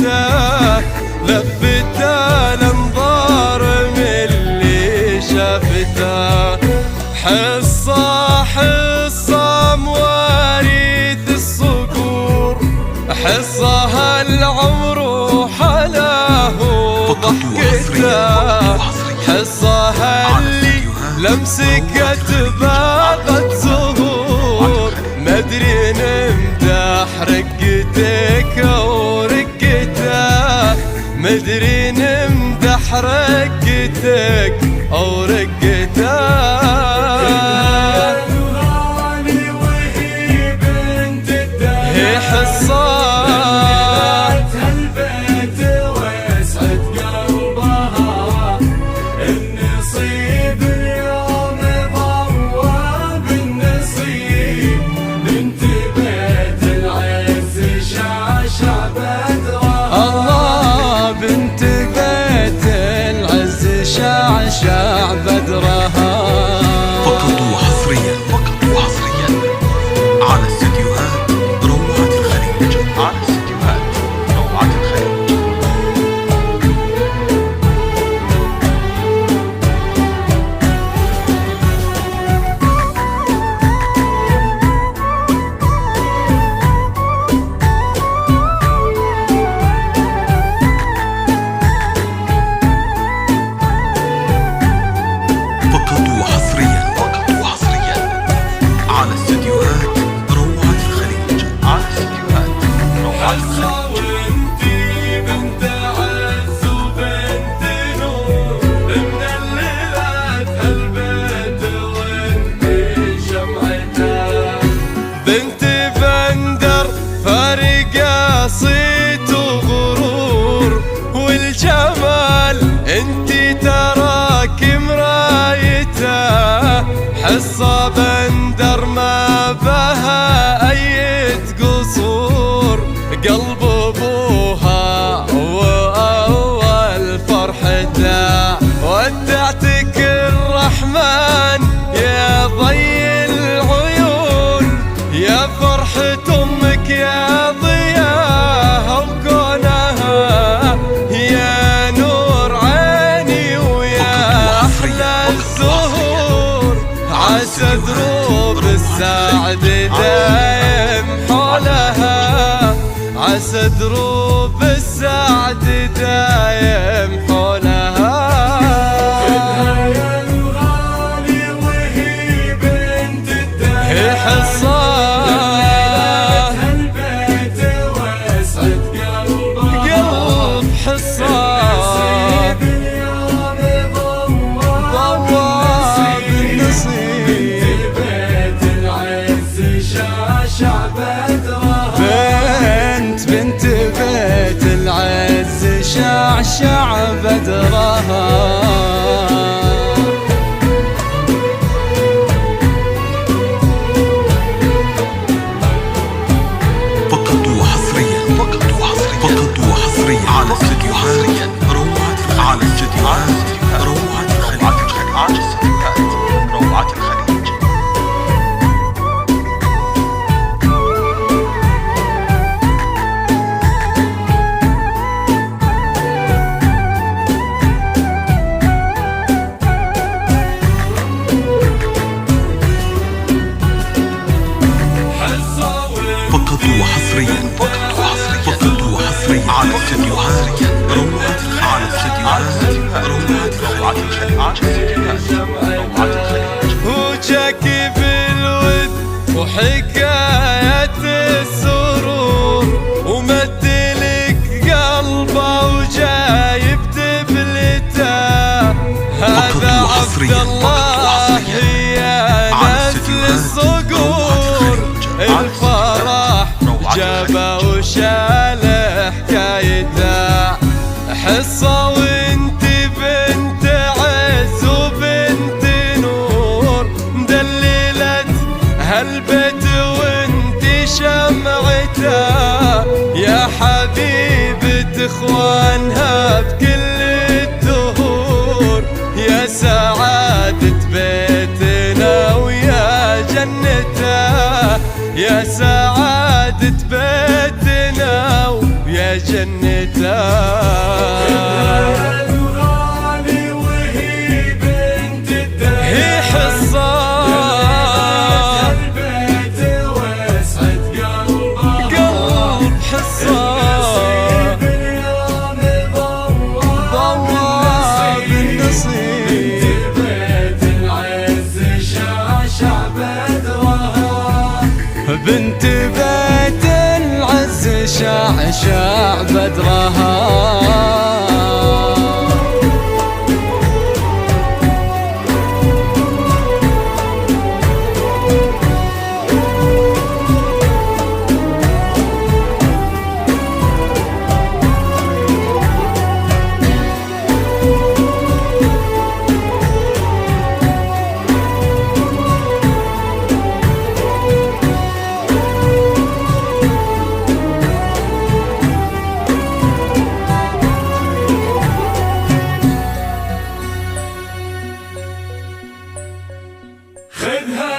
ضحكته لفت الانظار من اللي شافته. حصة حصة مواريث الصقور، حصة هالعمر وحلاه وضحكته. حصة هاللي لمسكت باغت زهور، مدري نمدح رقتك او رقته، مدري نمدح رقتك او رقته. هي حصة هالبيت واسعد قلبها، النصيب اليوم ضوى بالنصيب، بنت بيت العز شعشع بدرها. الله بنت بيت العز شعشع بدرها. فقط وحصريا على استديوهات روعة الخليج، على استديوهات روعة الخليج. فقط وحصريا على استديوهات روعة الخليج، على استديوهات روعة الخليج. وانتي بنت عز وبنت نور، من الليلات هالبيت وانتي شمعتها. بنت بندر فارقة صيت وغرور، والجمال انتي تراك مرايته. حصة بندر ما بها اي قصور، قلب ابوها واول فرحته. ودعتك الرحمن يا ضي العيون، يا فرحة امك يا ضياها وكونها، يا نور عيني ويا احلى الزهور. عسى دروب السعد دايم حولها، عسى دروب السعد دايم حولها. كلها يا الغالي وهي بنت الدهر، هي حصة هالبيت واسعد قلبها. قلب حصة النصيب اليوم ضوى بالنصيب، بنت بيت العز شعشع بدرها. بنت بيت العز شعشع بدرها. فقط وحصريا على استديوهات روعة الخليج، على استديوهات روعة الخليج، على استديوهات روعة الخليج. فقط وحصريا على استديوهات روعة الخليج، على استديوهات روعة الخليج، على استديوهات روعة الخليج. وجاك بالود وحكاية السرور، ومدلك قلبه وجايب دبلته. هذا عبد الله يا نسل الصقور، الفرح جابه وشال حكايته. حصة وانت بنت عز وبنت نور، دللت هالبيت وانت شمعته. يا حبيبة اخوانها بكل الدهور، يا سعادة بيتنا ويا جنته، يا سعادة بيتنا بيتنا ويا جنته الغالي وهي بنت الدهر هي حصان البيت واسعد قلب حصان اليوم ضوى بالنصيب بيت العز شعشع بدرها بنت بيت العز شعشع بدرها خذها